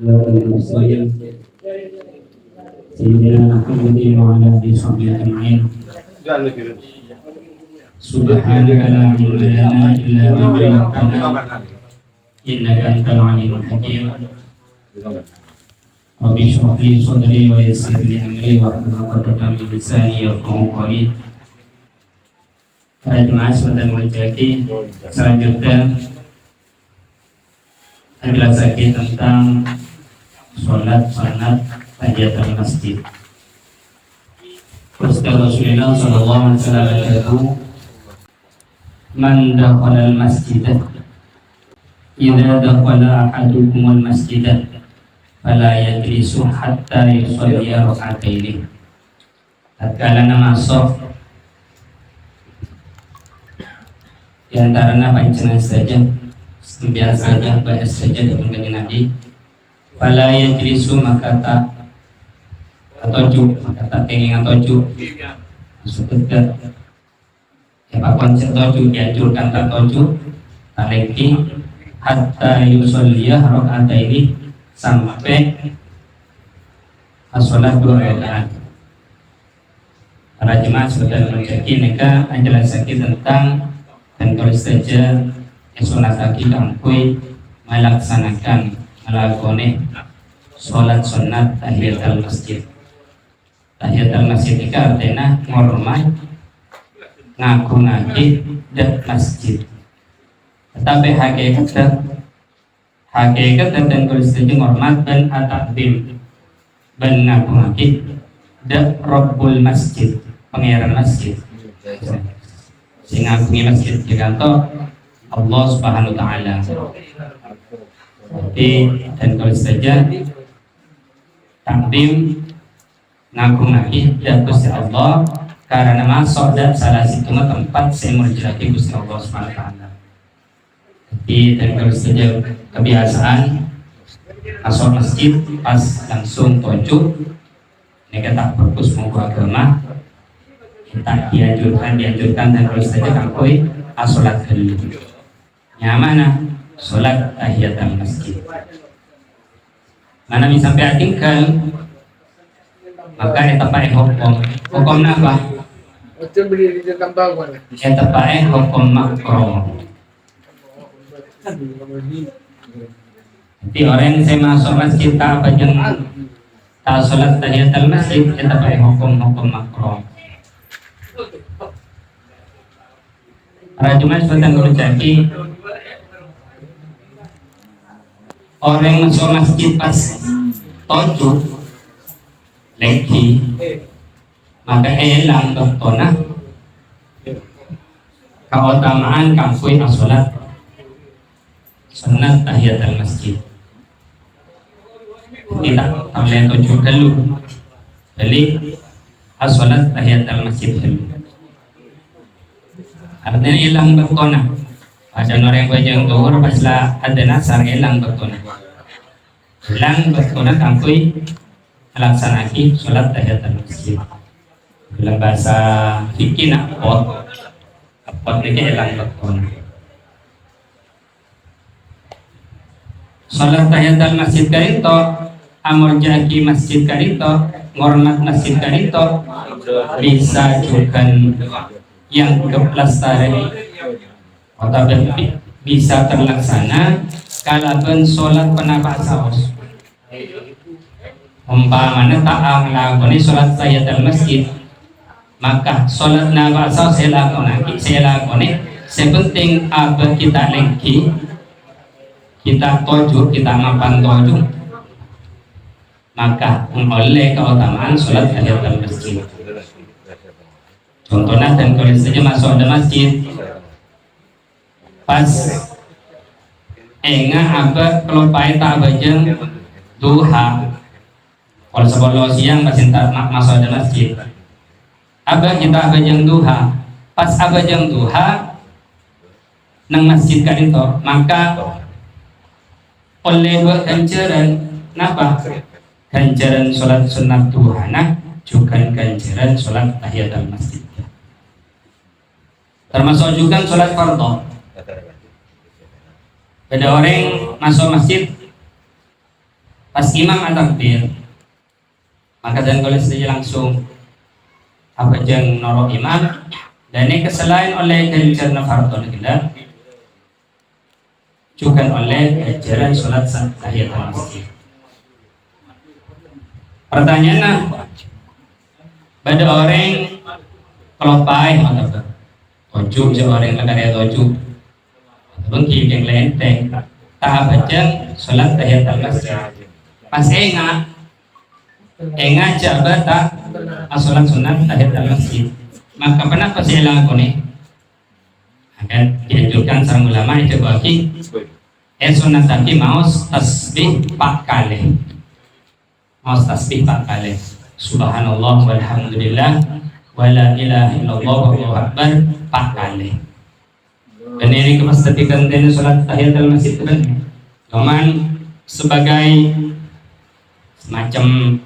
المرسلين سيدنا محمد وعلى آله وصحبه أجمعين. سبحانك لا علم لنا إلا ما علمتنا إنك أنت العليم الحكيم. رب اشرح لي صدري ويسر لي أمري واحلل عقدة من لساني يفقهوا قولي. Para jemaah sekalian menjadi selanjutnya adalah lagi tentang sholat sunat tahiyatul masjid. Rasulullah sallallahu alaihi wasallam berkata, "Man dakhala al-masjid idza dakhala ahadukum al-masjid fala yajlisu hatta yusalli rak'ataini." Tatkala masuk di antaranya panjenengan saja biasa saja bahas saja dengan kanjeng Nabi. Fala yajlisu maka tak atoju maka tak kenging atoju maksudnya apa konsep atoju dianjurkan tak atoju tak lagi hatta yusolliya raka'ataini sampai sholat 2 rakaat. Para jemaah sudah menjadi mereka menjelaskan tentang dan kalau saja sholat lagi kangkui melaksanakan melakoni sholat sunat tahiyatul masjid. Tahiyatul masjid itu artinya ngormat ngagung-ngaji dan masjid. Tetapi hakikat dan kalau saja ngormat dan atakdim dan ngagung-ngaji dan Rabbul masjid, pangeran masjid. Sing ngagungi masjid dikanto Allah Subhanahu wa taala. Jadi dan kalau saja takdim ngagung-ngaji dan Gusti Allah karena masuk dan salah satu tempat saya menjelaki Gusti Allah Subhanahu wa taala. Jadi dan kalau saja kebiasaan masuk masjid pas langsung tojuk mereka tak fokus mau agama kita dianjurkan dan harus saja kangkoi sholat dulu. Nyamana sholat tahiyatul masjid. Mana sampai tinggal maka etapai hukum apa? Etapai hukum makro. Jadi orang yang saya masuk masjid tak apa jangan tak sholat tahiyatul masjid etapai hukum makro. Para jemaah sedang berjaki orang yang masuk masjid pas tojuk lagi maka elang bertonah keutamaan kangkui sholat sunat tahiyatul masjid. Tidak boleh tojuk dulu beli sholat tahiyatul masjid dulu. Artinya hilang berkona. Pada orang yang duhur paslah ada nasar hilang berkona. Hilang berkona kangkui melaksanakan sholat tahiyatul masjid. Dalam bahasa fikih nak pot ini hilang berkona. Sholat tahiyatul masjid karito, amor jaki masjid karito, ngormat masjid karito bisa juga yang kepelestari atau bisa terlaksana kalaupun sholat penapa saus umpamanya tak melakukan sholat tahiyatul masjid maka sholat napa saus saya lakukan sepenting apa kita lengki kita tojuk kita mapan tojuk maka oleh keutamaan sholat tahiyatul masjid. Contohnya dan kalau saja masuk ada masjid pas apa kalau pahit tak bajang duha kalau sebelum siang masih tak masuk ada masjid apa kita bajang duha pas abajang duha nang masjid kan itu maka oleh buat ganjaran napa ganjaran sholat sunat duha nah juga ganjaran sholat tahiyatul masjid. Termasuk juga sholat fardhu. Ada orang masuk masjid pas imam takbir, maka dan kalau saja langsung apa jeng noro imam dan ini keselain oleh ganjaran fardhu kita juga oleh ajaran sholat tahiyatul masjid. Pertanyaannya, pada orang kalau pahit atau tojuk je orang negara tojuk, ataupun yang lenteng, tak baca sholat tahiyatul masjid. Pas enggak jabat tak sholat sunat tahiyatul masjid. Maka kenapa saya lakukan ini? Akan dianjurkan sang ulama itu bagi sunat tadi mau tasbih 4 kali. Mau tasbih 4 kali. Subhanallah walhamdulillah wala ilaha illallah wallahu akbar 4 kali. Dan ini kepastatikan dari sholat tahiyatul masjid kan. Cuman sebagai semacam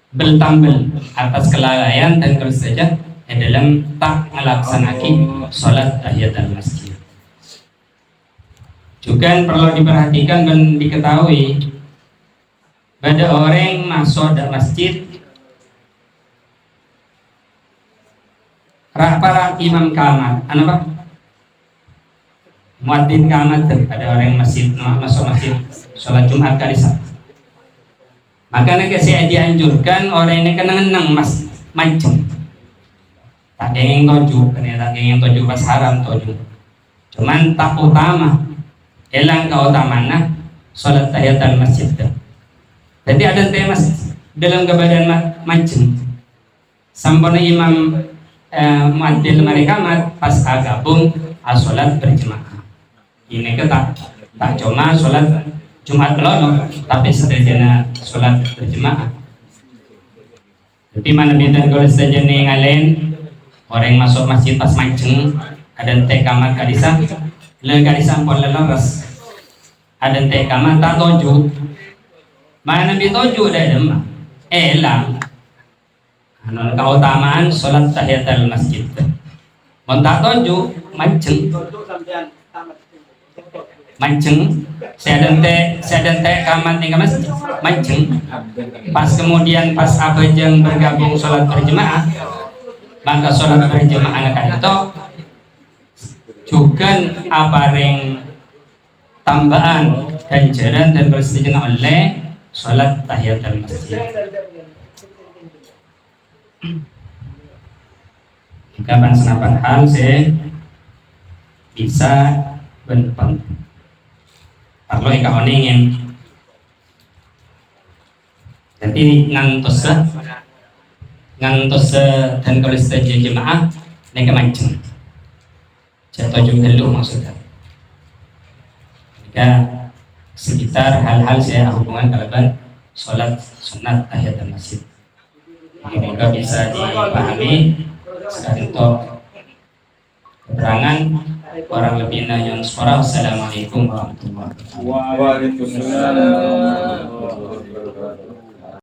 beltampel atas kelalaian dan kalau saja dalam tak melaksanakan sholat tahiyatul masjid. Juga perlu diperhatikan dan diketahui pada orang masuk ke masjid para imam kamat, apa? Muadzin kamat pada orang masjid masuk masjid sholat Jumat kali Sabtu. Makanya saya dianjurkan orang ini kena ngenang macam tak ingin toju, tak ingin toju pas haram toju. Cuman tak utama, elang keutamaannya sholat tahiyatul masjid. Jadi ada tema dalam kebadan macam. Sampun imam muadzin mereka pas gabung sholat berjemaah. Ini kita tak cuma sholat Jumat belum, tapi setidaknya sholat berjemaah. Tapi mana beda kalau setidaknya ngalain orang masuk masjid pas mancing ada teh kamar kadisa le kadisa pun lelas ada teh kamar tak toju mana bi toju dah demam elang anu keutamaan sholat tahiyatul masjid mun tak toju mancing saya dan teh kamar tinggal masjid mancing pas kemudian pas abajang bergabung sholat berjemaah maka sholat berjemaah anak itu juga apareng tambahan ganjaran dan bersetujuan oleh sholat tahiyatul masjid. Kapan senapan hal saya bisa benpeng kalau ikan ingin jadi ngantos dan kalau saja jemaah mereka mancing jatuh juga dulu maksudnya jika sekitar hal-hal saya hubungan kalaban sholat sunat tahiyatul masjid semoga bisa dipahami untuk keterangan orang lebihnya yang suara. Assalamualaikum warahmatullahi wabarakatuh.